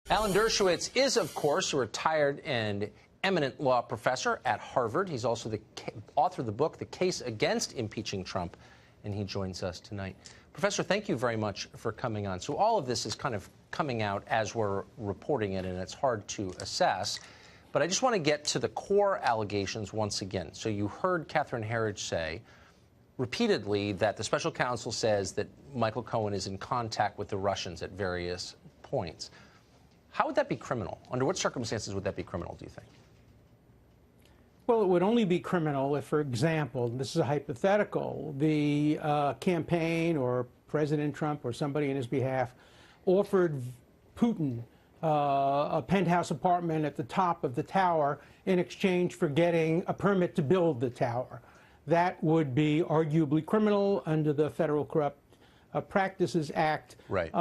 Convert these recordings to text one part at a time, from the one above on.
Alan Dershowitz is, of course, a retired and eminent law professor at Harvard. He's also the author of the book, The Case Against Impeaching Trump, and he joins us tonight. Professor, thank you very much for coming on. So all of this is kind of coming out as we're reporting it, and it's hard to assess. But I just want to get to the core allegations once again. So you heard Catherine Herridge say repeatedly that the special counsel says that Michael Cohen is in contact with the Russians at various points. How would that be criminal? Under what circumstances would that be criminal, do you think? Well, it would only be criminal if, for example, this is a hypothetical, the campaign or President Trump or somebody in his behalf offered Putin a penthouse apartment at the top of the tower in exchange for getting a permit to build the tower. That would be arguably criminal under the Federal Corrupt Practices Act. Right.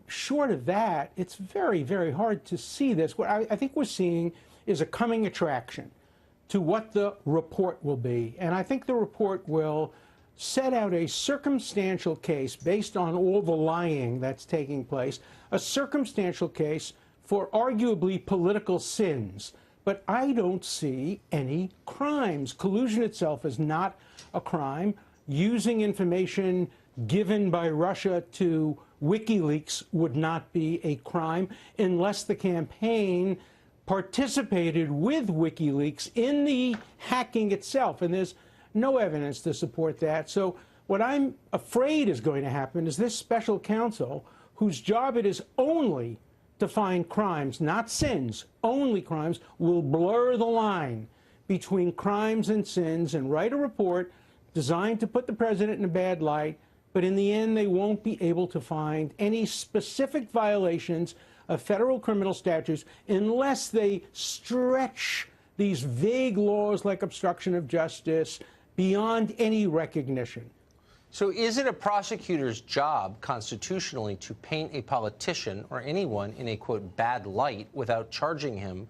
Short of that, it's very, very hard to see this. What I think we're seeing is a coming attraction to what the report will be. And I think the report will set out a circumstantial case based on all the lying that's taking place, a circumstantial case for arguably political sins. But I don't see any crimes. Collusion itself is not a crime. Using information given by Russia to WikiLeaks would not be a crime unless the campaign participated with WikiLeaks in the hacking itself. And there's no evidence to support that. So what I'm afraid is going to happen is this special counsel, whose job it is only to find crimes, not sins, only crimes, will blur the line between crimes and sins and write a report designed to put the president in a bad light. But in the end, they won't be able to find any specific violations of federal criminal statutes unless they stretch these vague laws like obstruction of justice beyond any recognition. So is it a prosecutor's job constitutionally to paint a politician or anyone in a, quote, bad light without charging him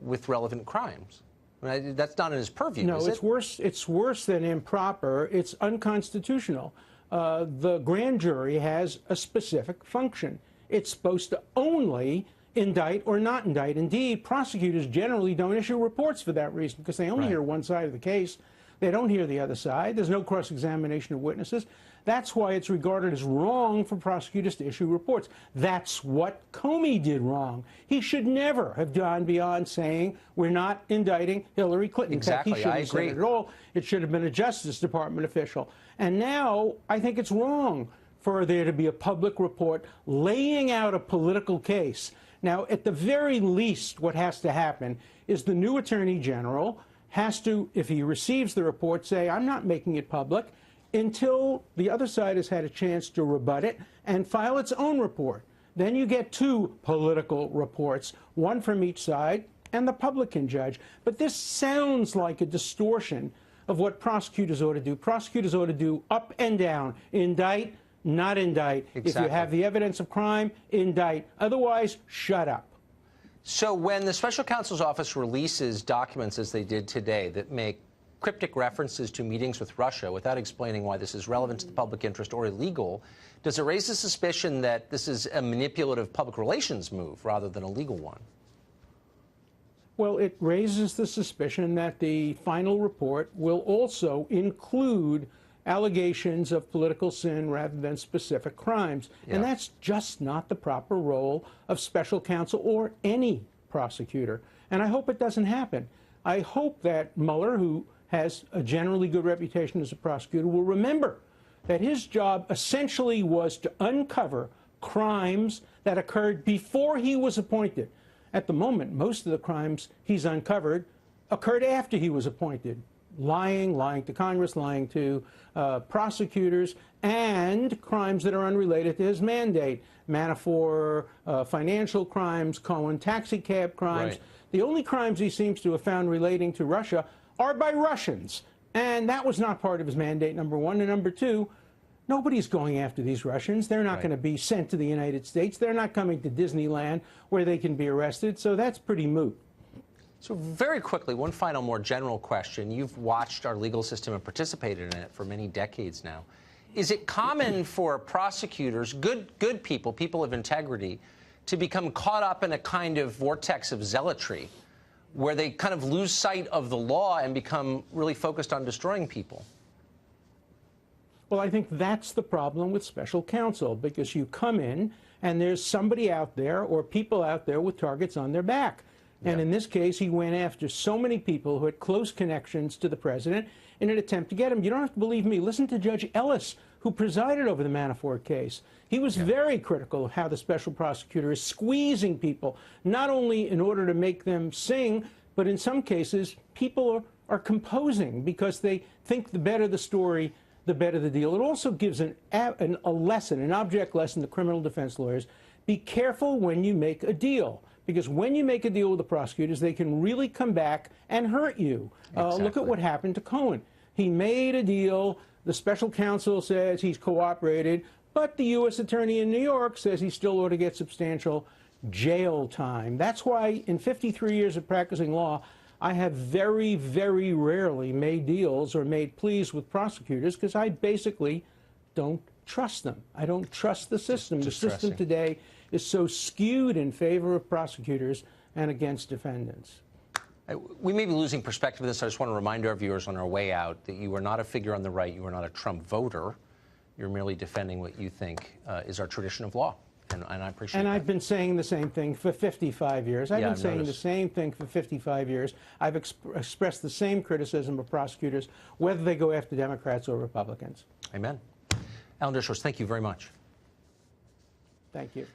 with relevant crimes? I mean, that's not in his purview, no, is it? No, it's worse than improper. It's unconstitutional. The grand jury has a specific function. It's supposed to only indict or not indict. Indeed, prosecutors generally don't issue reports for that reason because they only hear one side of the case. They don't hear the other side. There's no cross-examination of witnesses. That's why it's regarded as wrong for prosecutors to issue reports. That's what Comey did wrong. He should never have gone beyond saying we're not indicting Hillary Clinton. Exactly, in fact, he shouldn't I have said agree. it at all. It should have been a Justice Department official. And now I think it's wrong for there to be a public report laying out a political case. Now, at the very least, what has to happen is the new Attorney General has to, if he receives the report, say, I'm not making it public until the other side has had a chance to rebut it and file its own report. Then you get two political reports, one from each side, and the public can judge. But this sounds like a distortion of what prosecutors ought to do. Prosecutors ought to do up and down, indict, not indict. Exactly. If you have the evidence of crime, indict. Otherwise, shut up. So when the special counsel's office releases documents, as they did today, that make cryptic references to meetings with Russia without explaining why this is relevant to the public interest or illegal, does it raise the suspicion that this is a manipulative public relations move rather than a legal one? Well, it raises the suspicion that the final report will also include allegations of political sin rather than specific crimes. Yeah. And that's just not the proper role of special counsel or any prosecutor. And I hope it doesn't happen. I hope that Mueller, who has a generally good reputation as a prosecutor, will remember that his job essentially was to uncover crimes that occurred before he was appointed. At the moment, most of the crimes he's uncovered occurred after he was appointed. Lying to Congress, lying to prosecutors, and crimes that are unrelated to his mandate. Manafort, financial crimes, Cohen taxi cab crimes. Right. The only crimes he seems to have found relating to Russia are by Russians. And that was not part of his mandate, number one. And number two, nobody's going after these Russians. They're not going to be sent to the United States. They're not coming to Disneyland where they can be arrested. So that's pretty moot. So very quickly, one final more general question. You've watched our legal system and participated in it for many decades now. Is it common for prosecutors, good people, people of integrity, to become caught up in a kind of vortex of zealotry where they kind of lose sight of the law and become really focused on destroying people? Well, I think that's the problem with special counsel, because you come in and there's somebody out there or people out there with targets on their back. And in this case, he went after so many people who had close connections to the president in an attempt to get him. You don't have to believe me. Listen to Judge Ellis, who presided over the Manafort case. He was very critical of how the special prosecutor is squeezing people, not only in order to make them sing, but in some cases, people are composing because they think the better the story, the better the deal. It also gives a lesson, an object lesson to criminal defense lawyers. Be careful when you make a deal, because when you make a deal with the prosecutors, they can really come back and hurt you. Exactly. Look at what happened to Cohen. He made a deal. The special counsel says he's cooperated, but the U.S. attorney in New York says he still ought to get substantial jail time. That's why in 53 years of practicing law, I have very, very rarely made deals or made pleas with prosecutors because I basically don't trust them. I don't trust the system. The system today is so skewed in favor of prosecutors and against defendants. We may be losing perspective of this. I just want to remind our viewers on our way out that you are not a figure on the right. You are not a Trump voter. You're merely defending what you think is our tradition of law. And I appreciate that. And I've been saying the same thing for 55 years. I've been saying the same thing for 55 years. I've expressed the same criticism of prosecutors, whether they go after Democrats or Republicans. Amen. Alan Dershowitz, thank you very much. Thank you.